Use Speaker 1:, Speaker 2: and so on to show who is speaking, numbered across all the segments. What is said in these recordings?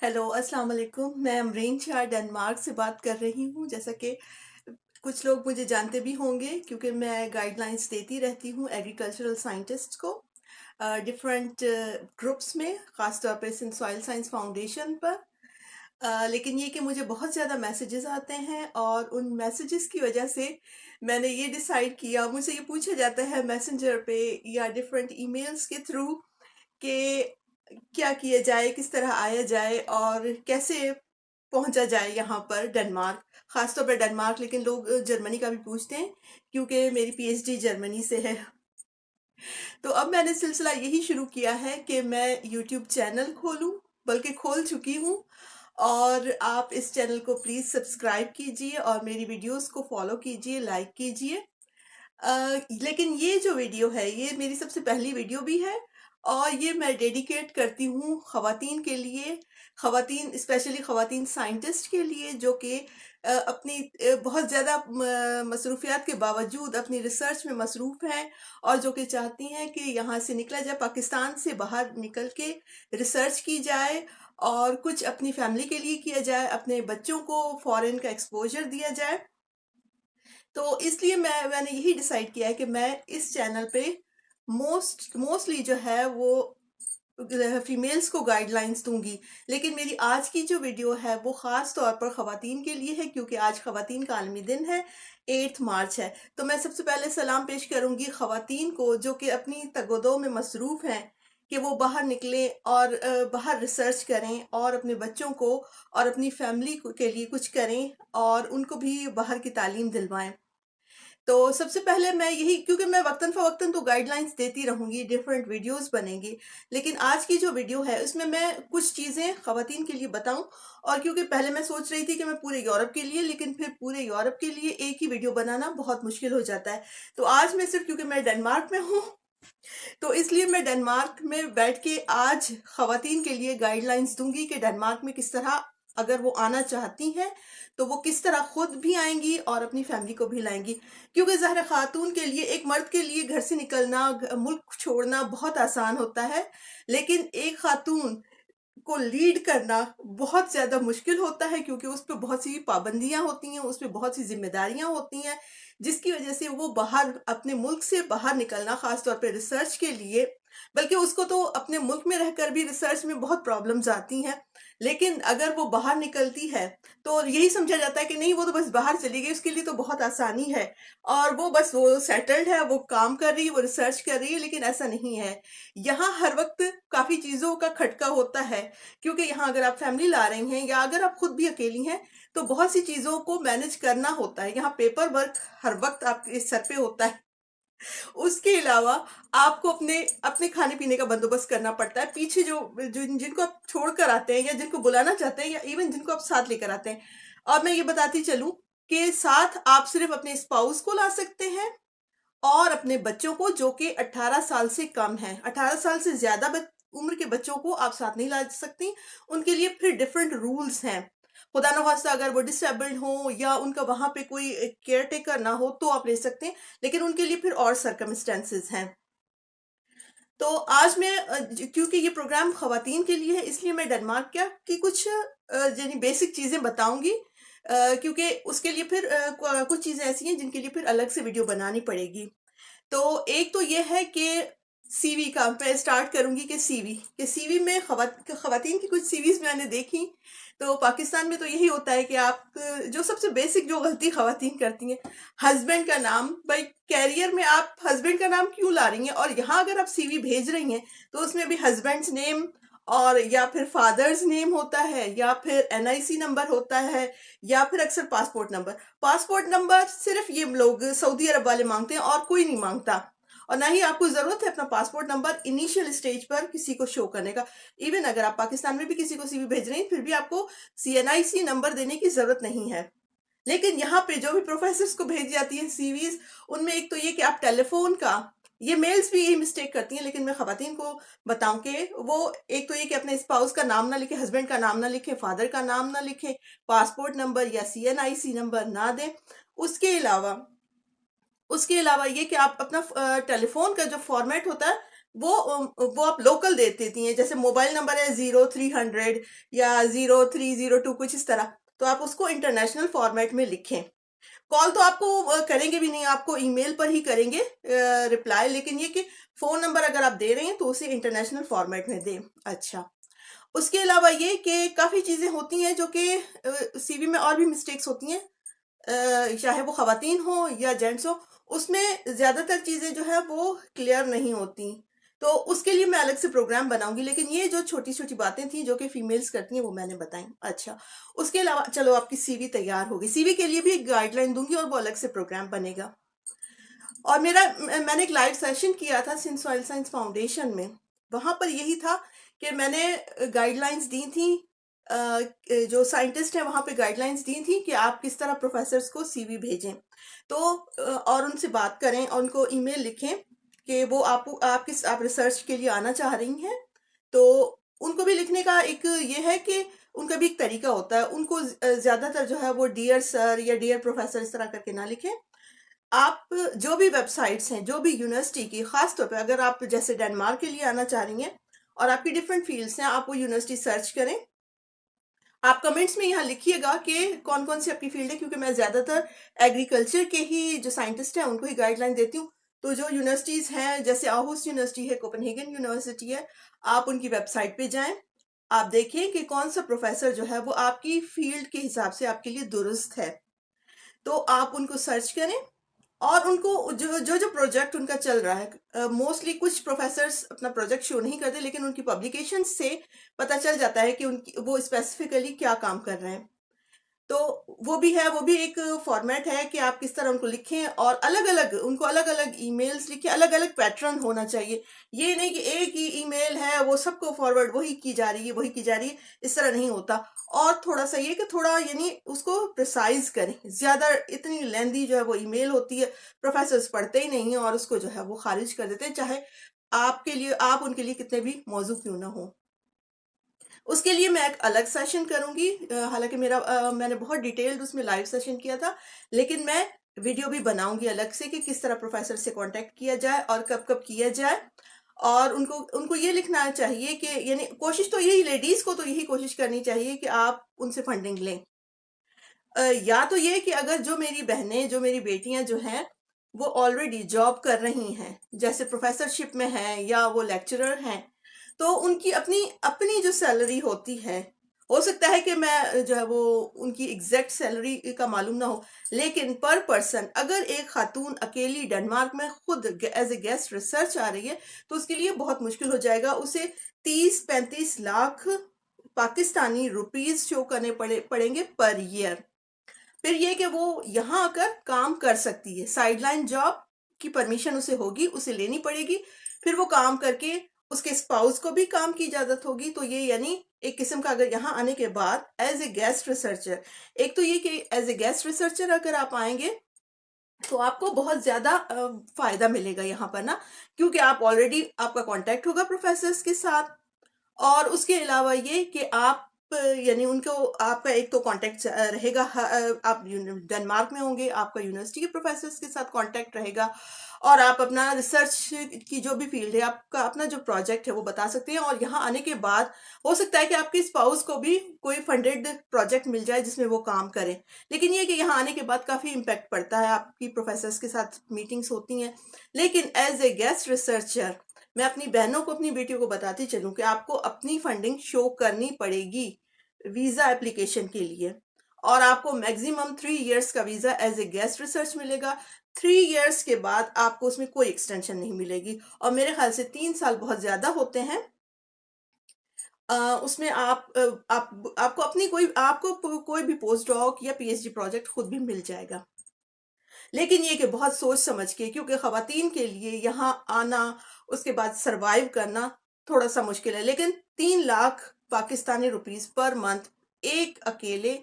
Speaker 1: Hello, अस्सलाम वालेकुम। मैं अमरीन शाह डेनमार्क से बात कर रही हूँ। जैसा कि कुछ लोग मुझे जानते भी होंगे क्योंकि मैं गाइडलाइंस देती रहती हूँ एग्रीकल्चरल साइंटिस्ट को डिफरेंट ग्रुप्स में, ख़ास तौर पे सॉइल साइंस फाउंडेशन पर। लेकिन ये कि मुझे बहुत ज़्यादा मैसेजेस आते हैं और उन मैसेजेस की वजह से मैंने ये डिसाइड किया, मुझसे ये पूछा जाता है मैसेंजर पे या डिफरेंट ईमेल्स के थ्रू कि क्या किया जाए, किस तरह आया जाए और कैसे पहुंचा जाए यहाँ पर डेनमार्क, खासतौर पर डेनमार्क। लेकिन लोग जर्मनी का भी पूछते हैं क्योंकि मेरी पीएचडी जर्मनी से है। तो अब मैंने सिलसिला यही शुरू किया है कि मैं यूट्यूब चैनल खोलूं, बल्कि खोल चुकी हूँ। और आप इस चैनल को प्लीज़ सब्सक्राइब कीजिए और मेरी वीडियोस को फॉलो कीजिए, लाइक कीजिए। लेकिन ये जो वीडियो है ये मेरी सबसे पहली वीडियो भी है और ये मैं डेडिकेट करती हूँ ख़वातीन के लिए, ख़वातीन स्पेशली ख़वातीन साइंटिस्ट के लिए जो कि अपनी बहुत ज़्यादा मसरूफियात के बावजूद अपनी रिसर्च में मसरूफ़ हैं और जो कि चाहती हैं कि यहाँ से निकला जाए, पाकिस्तान से बाहर निकल के रिसर्च की जाए और कुछ अपनी फैमिली के लिए किया जाए, अपने बच्चों को फॉरेन का एक्सपोजर दिया जाए। तो इसलिए मैंने यही डिसाइड किया है कि मैं इस चैनल पे मोस्टली जो है वो फीमेल्स को गाइडलाइंस दूंगी। लेकिन मेरी आज की जो वीडियो है वो ख़ास तौर पर ख़वातीन के लिए है क्योंकि आज ख़वातीन का आलमी दिन है, 8 मार्च है। तो मैं सबसे पहले सलाम पेश करूंगी ख़वातीन को जो कि अपनी तगोदो में मसरूफ़ हैं कि वो बाहर निकलें और बाहर रिसर्च करें और अपने बच्चों को और अपनी फैमिली के लिए कुछ करें और उनको भी बाहर की तालीम दिलवाएं। तो सबसे पहले मैं यही, क्योंकि मैं वक्तन फ़वक्तन तो गाइडलाइंस देती रहूँगी, डिफरेंट वीडियोस बनेंगी, लेकिन आज की जो वीडियो है उसमें मैं कुछ चीज़ें ख़वातीन के लिए बताऊं। और क्योंकि पहले मैं सोच रही थी कि मैं पूरे यूरोप के लिए, लेकिन फिर पूरे यूरोप के लिए एक ही वीडियो बनाना बहुत मुश्किल हो जाता है। तो आज मैं सिर्फ, क्योंकि मैं डेनमार्क में हूँ, तो इसलिए मैं डेनमार्क में बैठ के आज ख़वातीन के लिए गाइडलाइंस दूंगी कि डेनमार्क में किस तरह, अगर वो आना चाहती हैं तो वो किस तरह खुद भी आएंगी और अपनी फैमिली को भी लाएंगी। क्योंकि ज़ाहिर खातून के लिए, एक मर्द के लिए घर से निकलना, मुल्क छोड़ना बहुत आसान होता है, लेकिन एक खातून को लीड करना बहुत ज़्यादा मुश्किल होता है क्योंकि उस पे बहुत सी पाबंदियां होती हैं, उस पे बहुत सी जिम्मेदारियां होती हैं, जिसकी वजह से वो बाहर, अपने मुल्क से बाहर निकलना, खास तौर पे रिसर्च के लिए, बल्कि उसको तो अपने मुल्क में रहकर भी रिसर्च में बहुत प्रॉब्लम्स आती हैं, लेकिन अगर वो बाहर निकलती है तो यही समझा जाता है कि नहीं, वो तो बस बाहर चली गई, उसके लिए तो बहुत आसानी है और वो बस वो सेटल्ड है, वो काम कर रही है, वो रिसर्च कर रही है। लेकिन ऐसा नहीं है। यहाँ हर वक्त काफ़ी चीज़ों का खटका होता है क्योंकि यहाँ अगर आप फैमिली ला रही हैं या अगर आप खुद भी अकेली हैं तो बहुत सी चीज़ों को मैनेज करना होता है। यहाँ पेपर वर्क हर वक्त आपके सर पे होता है। उसके अलावा आपको अपने अपने खाने पीने का बंदोबस्त करना पड़ता है। पीछे जिनको आप छोड़कर आते हैं या जिनको बुलाना चाहते हैं या इवन जिनको आप साथ लेकर आते हैं। और मैं ये बताती चलूं कि साथ आप सिर्फ अपने स्पाउस को ला सकते हैं और अपने बच्चों को जो कि 18 साल से कम है। 18 साल से ज्यादा उम्र के बच्चों को आप साथ नहीं ला सकती। उनके लिए फिर डिफरेंट रूल्स हैं। खुदा न खास्ता अगर वो डिसेबल्ड हो या उनका वहां पे कोई केयर टेकर ना हो तो आप ले सकते हैं, लेकिन उनके लिए फिर और सर्कमस्टेंसेस हैं। तो आज मैं क्योंकि ये प्रोग्राम खवातीन के लिए है इसलिए मैं डेनमार्क क्या की कुछ यानी बेसिक चीज़ें बताऊंगी, क्योंकि उसके लिए फिर कुछ चीज़ें ऐसी हैं जिनके लिए फिर अलग से वीडियो बनानी पड़ेगी। तो एक तो ये है कि सीवी का मैं स्टार्ट करूंगी कि सीवी में खवातीन की कुछ सीवीज मैंने देखी। तो पाकिस्तान में तो यही होता है कि आप जो सबसे बेसिक जो गलती खवातीन करती हैं, हस्बैंड का नाम, भाई कैरियर में आप हस्बैंड का नाम क्यों ला रही हैं, और यहाँ अगर आप सीवी भेज रही हैं तो उसमें भी हस्बैंड्स नेम और या फिर फादर्स नेम होता है या फिर एनआईसी नंबर होता है या फिर अक्सर पासपोर्ट नंबर सिर्फ ये लोग सऊदी अरब वाले मांगते हैं और कोई नहीं मांगता। और ना ही आपको जरूरत है अपना पासपोर्ट नंबर इनिशियल स्टेज पर किसी को शो करने का। इवन अगर आप पाकिस्तान में भी किसी को सीवी भेज रहे हैं फिर भी आपको सीएनआईसी नंबर देने की जरूरत नहीं है। लेकिन यहाँ पे जो भी प्रोफेसर्स को भेजी जाती है सीवीज, उनमें एक तो ये कि आप टेलीफोन का, ये मेल्स भी यही मिस्टेक करती हैं, लेकिन मैं खवातीन को बताऊं कि वो एक तो ये कि अपने स्पाउस का नाम ना लिखे, हस्बैंड का नाम ना लिखे, फादर का नाम ना लिखे, पासपोर्ट नंबर या सीएनआईसी नंबर ना दें। उसके अलावा ये कि आप अपना टेलीफोन का जो फॉर्मेट होता है वो आप लोकल दे देती हैं, जैसे मोबाइल नंबर है 0300 या 0302 कुछ इस तरह, तो आप उसको इंटरनेशनल फॉर्मेट में लिखें। कॉल तो आपको करेंगे भी नहीं, आपको ईमेल पर ही करेंगे रिप्लाई, लेकिन ये कि फ़ोन नंबर अगर आप दे रहे हैं तो उसे इंटरनेशनल फॉर्मेट में दें। अच्छा, उसके अलावा ये कि काफ़ी चीज़ें होती हैं जो कि सीवी में और भी मिस्टेक्स होती हैं, चाहे वो ख़वातीन हो या जेंट्स हो, उसमें ज़्यादातर चीज़ें जो है वो क्लियर नहीं होती। तो उसके लिए मैं अलग से प्रोग्राम बनाऊँगी, लेकिन ये जो छोटी-छोटी बातें थी जो कि फीमेल्स करती हैं वो मैंने बताई। अच्छा, उसके अलावा चलो आपकी सीवी तैयार हो गई। सीवी के लिए भी एक गाइडलाइन दूँगी और वो अलग से प्रोग्राम बनेगा। और मैंने एक लाइव सेशन किया था सिंध सॉइल साइंस फाउंडेशन में। वहाँ पर यही था कि मैंने गाइडलाइंस दी थी, जो साइंटिस्ट हैं वहाँ पे गाइडलाइंस दी थी कि आप किस तरह प्रोफेसर्स को सीवी भेजें। तो और उनसे बात करें और उनको ईमेल लिखें कि वो आप रिसर्च के लिए आना चाह रही हैं। तो उनको भी लिखने का एक ये है कि उनका भी एक तरीका होता है। उनको ज़्यादातर जो है वो डियर सर या डियर प्रोफेसर इस तरह करके ना लिखें। आप जो भी वेबसाइट्स हैं, जो भी यूनिवर्सिटी की, खास तौर पे अगर आप जैसे डेनमार्क के लिए आना चाह रही हैं और आपकी डिफरेंट फील्ड्स हैं, आप वो यूनिवर्सिटी सर्च करें। आप कमेंट्स में यहाँ लिखिएगा कि कौन कौन सी आपकी फील्ड है, क्योंकि मैं ज़्यादातर एग्रीकल्चर के ही जो साइंटिस्ट हैं उनको ही गाइडलाइन देती हूँ। तो जो यूनिवर्सिटीज़ हैं, जैसे आहुस यूनिवर्सिटी है, कोपेनहेगन यूनिवर्सिटी है, आप उनकी वेबसाइट पे जाएं। आप देखें कि कौन सा प्रोफेसर जो है वो आपकी फील्ड के हिसाब से आपके लिए दुरुस्त है। तो आप उनको सर्च करें और उनको जो प्रोजेक्ट उनका चल रहा है, मोस्टली कुछ प्रोफेसर्स अपना प्रोजेक्ट शो नहीं करते, लेकिन उनकी पब्लिकेशन से पता चल जाता है कि उनकी वो स्पेसिफिकली क्या काम कर रहे हैं। तो वो भी है, वो भी एक फॉर्मेट है कि आप किस तरह उनको लिखें और अलग-अलग उनको अलग-अलग ईमेल्स लिखें, अलग-अलग पैटर्न होना चाहिए। ये नहीं कि एक ही ईमेल है, वो सबको फॉरवर्ड वही की जा रही है, वही की जा रही है, इस तरह नहीं होता। और थोड़ा-सा ये कि थोड़ा यानी उसको प्रिसाइज़ करें, ज़्यादा इतनी लेंथी जो है वो ईमेल होती है, प्रोफेसर्स पढ़ते ही नहीं हैं और उसको जो है वो खारिज कर देते हैं, चाहे आप उनके लिए कितने भी मौजू क्यों ना हों। उसके लिए मैं एक अलग सेशन करूँगी, हालाँकि मैंने बहुत डिटेल्ड उसमें लाइव सेशन किया था, लेकिन मैं वीडियो भी बनाऊँगी अलग से कि किस तरह प्रोफ़ेसर से कॉन्टैक्ट किया जाए और कब-कब किया जाए। और उनको उनको ये लिखना चाहिए कि यानी कोशिश तो यही, लेडीज़ को तो यही कोशिश करनी चाहिए कि आप उनसे फंडिंग लें। या तो ये कि अगर जो मेरी बहनें, जो मेरी बेटियाँ जो हैं, वो ऑलरेडी जॉब कर रही हैं, जैसे प्रोफ़ेसरशिप में हैं या वो लेक्चरर हैं, तो उनकी अपनी अपनी जो सैलरी होती है, हो सकता है कि मैं जो है वो उनकी एग्ज़ैक्ट सैलरी का मालूम ना हो, लेकिन पर पर्सन अगर एक खातून अकेली डेनमार्क में खुद एज़ ए गेस्ट रिसर्च आ रही है, तो उसके लिए बहुत मुश्किल हो जाएगा। उसे 30-35 लाख पाकिस्तानी रुपीज़ शो करने पड़ेंगे पर ईयर। फिर ये कि वो यहाँ आकर काम कर सकती है, साइडलाइन जॉब की परमिशन उसे होगी, उसे लेनी पड़ेगी। फिर वो काम करके उसके स्पाउस को भी काम की इजाज़त होगी। तो ये यानी एक किस्म का, अगर यहाँ आने के बाद एज़ ए गेस्ट रिसर्चर, एक तो ये कि एज़ ए गेस्ट रिसर्चर अगर आप आएँगे, तो आपको बहुत ज़्यादा फ़ायदा मिलेगा यहाँ पर ना, क्योंकि आप ऑलरेडी आपका कॉन्टैक्ट होगा प्रोफ़ेसर्स के साथ। और उसके अलावा ये कि आप यानी उनको आपका एक तो कॉन्टैक्ट रहेगा, आप डेनमार्क में होंगे, आपका यूनिवर्सिटी के प्रोफेसर्स के साथ कॉन्टैक्ट रहेगा और आप अपना रिसर्च की जो भी फील्ड है, आपका अपना जो प्रोजेक्ट है वो बता सकते हैं। और यहाँ आने के बाद हो सकता है कि आपके स्पाउस को भी कोई फंडेड प्रोजेक्ट मिल जाए जिसमें वो काम करें। लेकिन ये कि यहाँ आने के बाद काफ़ी इम्पैक्ट पड़ता है, आपकी प्रोफेसर्स के साथ मीटिंग्स होती हैं। लेकिन एज ए गेस्ट रिसर्चर मैं अपनी बहनों को, अपनी बेटियों को बताती चलूं कि आपको अपनी फंडिंग शो करनी पड़ेगी वीजा एप्लीकेशन के लिए। और आपको मैक्सिमम 3 इयर्स का visa as a guest research मिलेगा। 3 इयर्स के बाद आपको उसमें कोई एक्सटेंशन नहीं मिलेगी, और मेरे ख्याल से 3 साल बहुत ज्यादा होते हैं। उसमें आपको कोई भी पोस्ट डॉक या पीएचडी प्रोजेक्ट खुद भी मिल जाएगा। लेकिन ये कि बहुत सोच समझ के, क्योंकि खवातीन के लिए यहाँ आना, उसके बाद सरवाइव करना थोड़ा सा मुश्किल है। लेकिन 3 lakh Pakistani rupees per month एक अकेले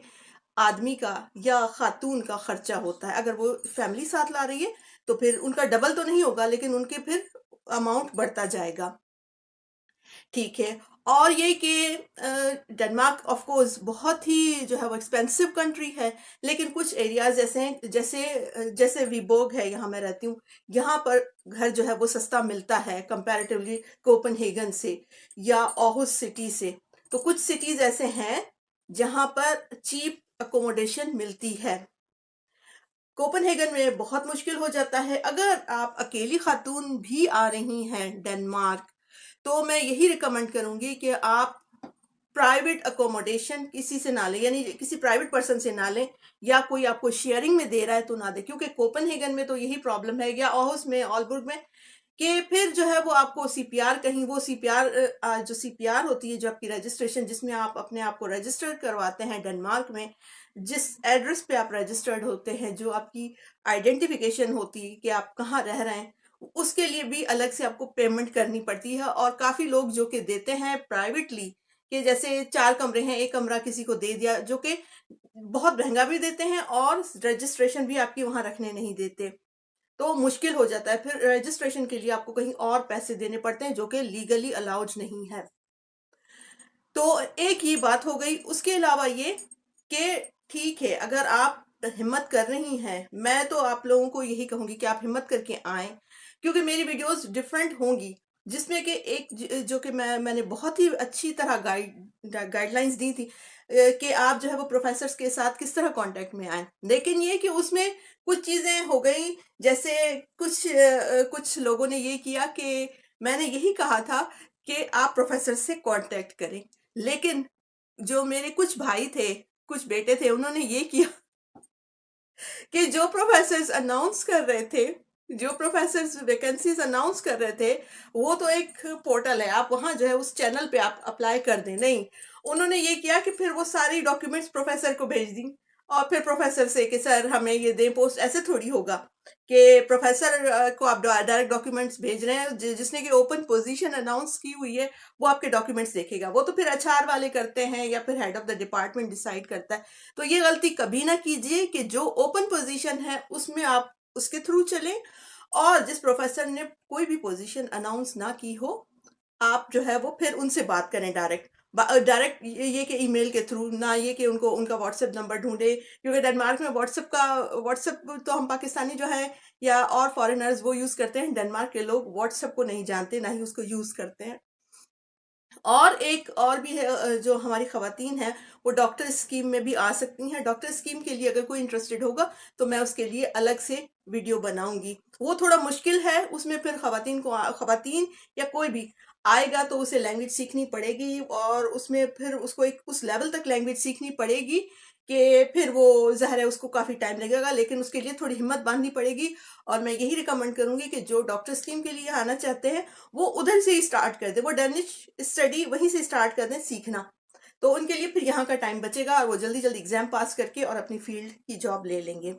Speaker 1: आदमी का या खातून का खर्चा होता है। अगर वो फैमिली साथ ला रही है तो फिर उनका डबल तो नहीं होगा, लेकिन उनके फिर अमाउंट बढ़ता जाएगा। ठीक है। और ये कि डेनमार्क ऑफ कोर्स बहुत ही जो है वो एक्सपेंसिव कंट्री है, लेकिन कुछ एरियाज ऐसे हैं, जैसे विबोग है, यहाँ मैं रहती हूँ, यहाँ पर घर जो है वो सस्ता मिलता है कंपैरेटिवली कोपेनहेगन से या ऑहुस सिटी से। तो कुछ सिटीज ऐसे हैं जहाँ पर चीप अकोमोडेशन मिलती है। कोपेनहेगन में बहुत मुश्किल हो जाता है। अगर आप अकेली खातून भी आ रही हैं डेनमार्क, तो मैं यही रिकमेंड करूंगी कि आप प्राइवेट अकोमोडेशन किसी से ना लें, यानी किसी प्राइवेट पर्सन से ना लें, या कोई आपको शेयरिंग में दे रहा है तो ना दे, क्योंकि कोपेनहेगन में तो यही प्रॉब्लम है, या ऑहस में, ऑलबर्ग में, कि फिर जो है वो आपको सीपीआर, कहीं वो सीपीआर, जो सीपीआर होती है, जो आपकी रजिस्ट्रेशन, जिसमें आप अपने आप को रजिस्टर करवाते हैं डेनमार्क में, जिस एड्रेस पे आप रजिस्टर्ड होते हैं, जो आपकी आइडेंटिफिकेशन होती है कि आप कहाँ रह रहे हैं, उसके लिए भी अलग से आपको पेमेंट करनी पड़ती है। और काफी लोग जो कि देते हैं प्राइवेटली, कि जैसे 4 कमरे हैं, एक कमरा किसी को दे दिया, जो कि बहुत महंगा भी देते हैं और रजिस्ट्रेशन भी आपकी वहां रखने नहीं देते, तो मुश्किल हो जाता है। फिर रजिस्ट्रेशन के लिए आपको कहीं और पैसे देने पड़ते हैं, जो कि लीगली अलाउड नहीं है। तो एक ये बात हो गई। उसके अलावा ये कि ठीक है, अगर आप हिम्मत कर रही हैं, मैं तो आप लोगों को यही कहूंगी कि आप हिम्मत करके आएं, क्योंकि मेरी वीडियोस डिफरेंट होंगी, जिसमें कि एक जो कि मैंने बहुत ही अच्छी तरह गाइडलाइंस दी थी, कि आप जो है वो प्रोफेसर्स के साथ किस तरह कांटेक्ट में आए। लेकिन ये कि उसमें कुछ चीजें हो गई, जैसे कुछ लोगों ने ये किया कि मैंने यही कहा था कि आप प्रोफेसर से कांटेक्ट करें, लेकिन जो मेरे कुछ भाई थे, कुछ बेटे थे, उन्होंने ये किया कि जो प्रोफेसर्स अनाउंस कर रहे थे, जो प्रोफेसर्स वैकेंसीज अनाउंस कर रहे थे, वो तो एक पोर्टल है, आप वहां जो है उस चैनल पे आप अप्लाई कर दें। नहीं, उन्होंने ये किया कि फिर वो सारी डॉक्यूमेंट्स प्रोफेसर को भेज दी, और फिर प्रोफेसर से कि सर हमें ये दें पोस्ट। ऐसे थोड़ी होगा कि प्रोफेसर को आप डायरेक्ट डॉक्यूमेंट्स भेज रहे हैं, जिसने की ओपन पोजीशन अनाउंस की हुई है, वो आपके डॉक्यूमेंट्स देखेगा। वो तो फिर एचआर वाले करते हैं, या फिर head of the department decide करता है। तो ये गलती कभी ना कीजिए कि जो ओपन पोजीशन है उसमें आप उसके थ्रू चलें, और जिस प्रोफेसर ने कोई भी पोजीशन अनाउंस ना की हो, आप जो है वो फिर उनसे बात करें डायरेक्ट। डायरेक्ट ये कि ईमेल के थ्रू ना, ये कि उनको उनका व्हाट्सएप नंबर ढूंढे, क्योंकि डेनमार्क में व्हाट्सएप तो हम पाकिस्तानी जो है या और फॉरेनर्स वो यूज करते हैं, डेनमार्क के लोग व्हाट्सएप को नहीं जानते, ना ही उसको यूज करते हैं। और एक और भी है, जो हमारी खवातीन हैं, वो डॉक्टर स्कीम में भी आ सकती हैं। डॉक्टर स्कीम के लिए अगर कोई इंटरेस्टेड होगा तो मैं उसके लिए अलग से वीडियो बनाऊंगी। वो थोड़ा मुश्किल है, उसमें फिर खवातीन या कोई भी आएगा तो उसे लैंग्वेज सीखनी पड़ेगी, और उसमें फिर उसको एक उस लेवल तक लैंग्वेज सीखनी पड़ेगी कि फिर वो ज़ाहिर है उसको काफ़ी टाइम लगेगा, लेकिन उसके लिए थोड़ी हिम्मत बांधनी पड़ेगी। और मैं यही रिकमेंड करूंगी कि जो डॉक्टर स्कीम के लिए आना चाहते हैं, वो उधर से ही स्टार्ट कर दे, वो डेनिश स्टडी वहीं से स्टार्ट कर दें सीखना। तो उनके लिए फिर यहाँ का टाइम बचेगा, और वो जल्दी जल्दी एग्जाम पास करके और अपनी फील्ड की जॉब ले लेंगे।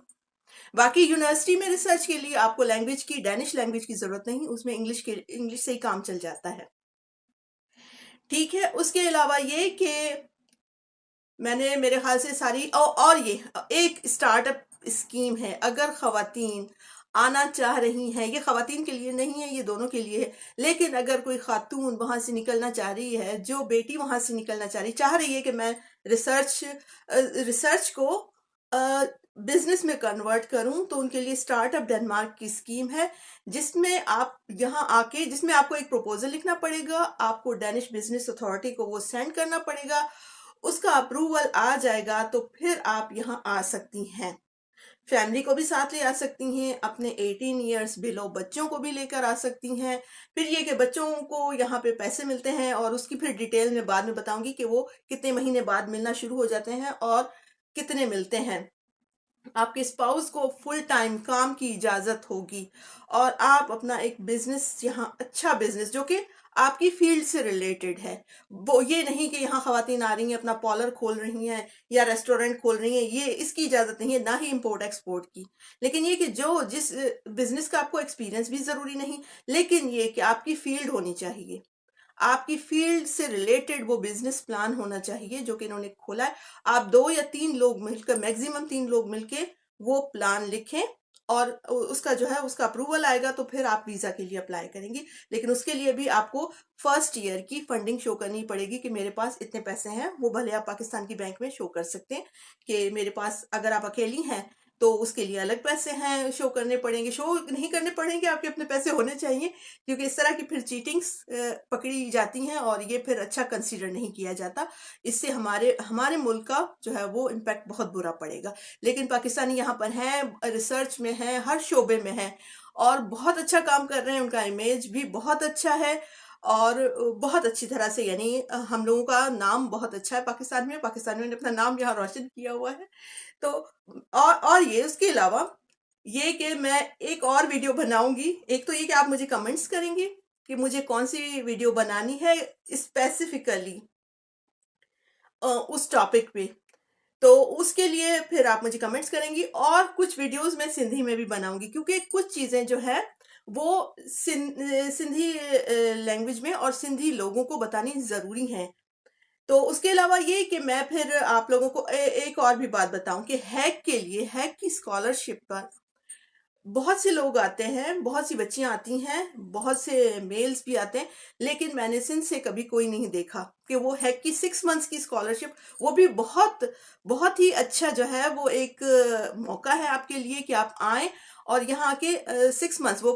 Speaker 1: बाकी यूनिवर्सिटी में रिसर्च के लिए आपको लैंग्वेज की, डेनिश लैंग्वेज की जरूरत नहीं, उसमें इंग्लिश से ही काम चल जाता है। ठीक है, उसके अलावा ये कि मैंने मेरे ख्याल से सारी और ये एक स्टार्टअप स्कीम है, अगर खवातीन आना चाह रही हैं, ये खवातीन के लिए नहीं है, ये दोनों के लिए है, लेकिन अगर कोई खातून वहां से निकलना चाह रही है, जो बेटी वहां से निकलना चाह रही है कि मैं रिसर्च को बिजनेस में कन्वर्ट करूं, तो उनके लिए स्टार्टअप डेनमार्क की स्कीम है, जिसमें आप यहाँ आके, जिसमें आपको एक प्रपोजल लिखना पड़ेगा, आपको डेनिश बिजनेस अथॉरिटी को वो सेंड करना पड़ेगा, उसका अप्रूवल आ जाएगा, तो फिर आप यहाँ आ सकती हैं। फैमिली को भी साथ ले आ सकती हैं, अपने 18 ईयर्स बिलो बच्चों को भी लेकर आ सकती हैं। फिर ये कि बच्चों को यहाँ पे पैसे मिलते हैं, और उसकी फिर डिटेल में बाद में बताऊंगी कि वो कितने महीने बाद मिलना शुरू हो जाते हैं और कितने मिलते हैं। आपके स्पाउस को फुल टाइम काम की इजाजत होगी, और आप अपना एक बिजनेस यहाँ, अच्छा बिजनेस जो कि आपकी फील्ड से रिलेटेड है, वो ये नहीं कि यहाँ खवातीन आ रही हैं अपना पार्लर खोल रही हैं या रेस्टोरेंट खोल रही हैं, ये इसकी इजाजत नहीं है, ना ही इंपोर्ट एक्सपोर्ट की। लेकिन ये कि जिस बिजनेस का आपको एक्सपीरियंस भी जरूरी नहीं, लेकिन ये कि आपकी फील्ड होनी चाहिए, आपकी फील्ड से रिलेटेड वो बिजनेस प्लान होना चाहिए जो कि इन्होंने खोला है। आप 2 या 3 लोग मिलकर, मैक्सिमम 3 लोग मिलके वो प्लान लिखें, और उसका जो है उसका अप्रूवल आएगा तो फिर आप वीज़ा के लिए अप्लाई करेंगी। लेकिन उसके लिए भी आपको फर्स्ट ईयर की फंडिंग शो करनी पड़ेगी कि मेरे पास इतने पैसे हैं। वो भले आप पाकिस्तान की बैंक में शो कर सकते हैं कि मेरे पास, अगर आप अकेली हैं तो उसके लिए अलग पैसे हैं शो करने पड़ेंगे। शो नहीं करने पड़ेंगे, आपके अपने पैसे होने चाहिए, क्योंकि इस तरह की फिर चीटिंग्स पकड़ी जाती हैं और ये फिर अच्छा कंसीडर नहीं किया जाता। इससे हमारे हमारे मुल्क का जो है वो इम्पैक्ट बहुत बुरा पड़ेगा। लेकिन पाकिस्तानी यहाँ पर हैं, रिसर्च में हैं, हर शोबे में हैं और बहुत अच्छा काम कर रहे हैं। उनका इमेज भी बहुत अच्छा है और बहुत अच्छी तरह से, यानी हम लोगों का नाम बहुत अच्छा है पाकिस्तान में। पाकिस्तानियों ने अपना नाम यहाँ रोशन किया हुआ है। तो और ये उसके अलावा ये कि मैं एक और वीडियो बनाऊंगी। एक तो ये कि आप मुझे कमेंट्स करेंगे कि मुझे कौन सी वीडियो बनानी है स्पेसिफिकली उस टॉपिक पे, तो उसके लिए फिर आप मुझे कमेंट्स करेंगी। और कुछ वीडियोस मैं सिंधी में भी बनाऊंगी, क्योंकि कुछ चीज़ें जो है वो सिंधी लैंग्वेज में और सिंधी लोगों को बतानी ज़रूरी है। तो उसके अलावा ये कि मैं फिर आप लोगों को एक और भी बात बताऊं कि हैक के लिए, हैक की स्कॉलरशिप पर बहुत से लोग आते हैं, बहुत सी बच्चियां आती हैं, बहुत से मेल्स भी आते हैं, लेकिन मैंने सिंध से कभी कोई नहीं देखा कि वो हैक की 6 मंथ्स की स्कॉलरशिप, वो भी बहुत बहुत ही अच्छा जो है वो एक मौका है आपके लिए कि आप आए और यहाँ के 6 मंथ्स वो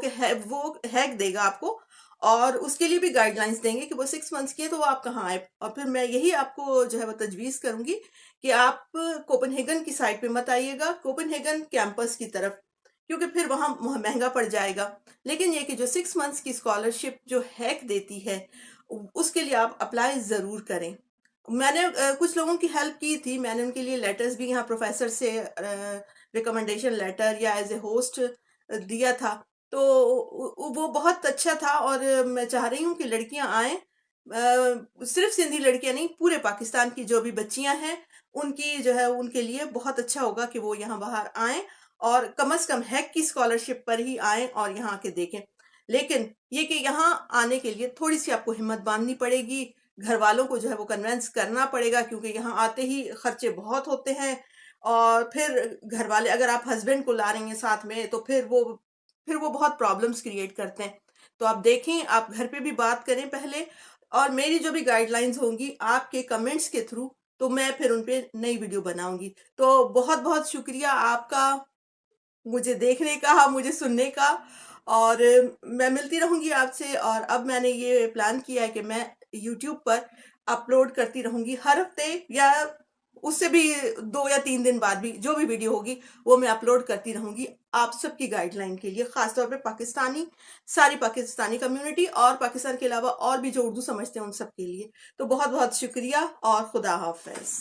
Speaker 1: हैक देगा आपको और उसके लिए भी गाइडलाइंस देंगे कि वो 6 मंथ्स की है तो वो आप कहाँ आए। और फिर मैं यही आपको जो है वो तजवीज़ करूंगी कि आप कोपेनहेगन की साइड पे मत आइएगा, कोपेनहेगन कैंपस की तरफ, क्योंकि फिर वहाँ महंगा पड़ जाएगा। लेकिन ये कि जो 6 मंथ्स की स्कॉलरशिप जो हैक देती है उसके लिए आप अप्लाई ज़रूर करें। मैंने कुछ लोगों की हेल्प की थी, मैंने उनके लिए लेटर्स भी यहाँ प्रोफेसर से रिकमेंडेशन लेटर या एज ए होस्ट दिया था। तो वो बहुत अच्छा था और मैं चाह रही हूँ कि लड़कियाँ आएँ, सिर्फ सिंधी लड़कियाँ नहीं, पूरे पाकिस्तान की जो भी बच्चियाँ हैं उनकी जो है उनके लिए बहुत अच्छा होगा कि वो यहाँ बाहर आएँ और कम से कम हैक की स्कॉलरशिप पर ही आएँ और यहाँ आके देखें। लेकिन ये कि यहाँ आने के लिए थोड़ी सी आपको हिम्मत बांधनी पड़ेगी, घर वालों को जो है वो कन्विंस करना पड़ेगा, क्योंकि यहाँ आते ही खर्चे बहुत होते हैं। और फिर घर वाले, अगर आप हस्बैंड को ला रही हैं साथ में, तो फिर वो बहुत प्रॉब्लम्स क्रिएट करते हैं। तो आप देखें, आप घर पे भी बात करें पहले, और मेरी जो भी गाइडलाइंस होंगी आपके कमेंट्स के थ्रू, तो मैं फिर उन पे नई वीडियो बनाऊंगी। तो बहुत बहुत शुक्रिया आपका मुझे देखने का, मुझे सुनने का। और मैं मिलती रहूंगी आपसे। और अब मैंने ये प्लान किया है कि मैं यूट्यूब पर अपलोड करती रहूंगी हर हफ्ते, या उससे भी 2 या 3 दिन बाद भी जो भी वीडियो होगी वो मैं अपलोड करती रहूंगी आप सबकी गाइडलाइन के लिए, खासतौर पे सारी पाकिस्तानी कम्युनिटी और पाकिस्तान के अलावा और भी जो उर्दू समझते हैं उन सब के लिए। तो बहुत बहुत शुक्रिया और खुदा हाफिज।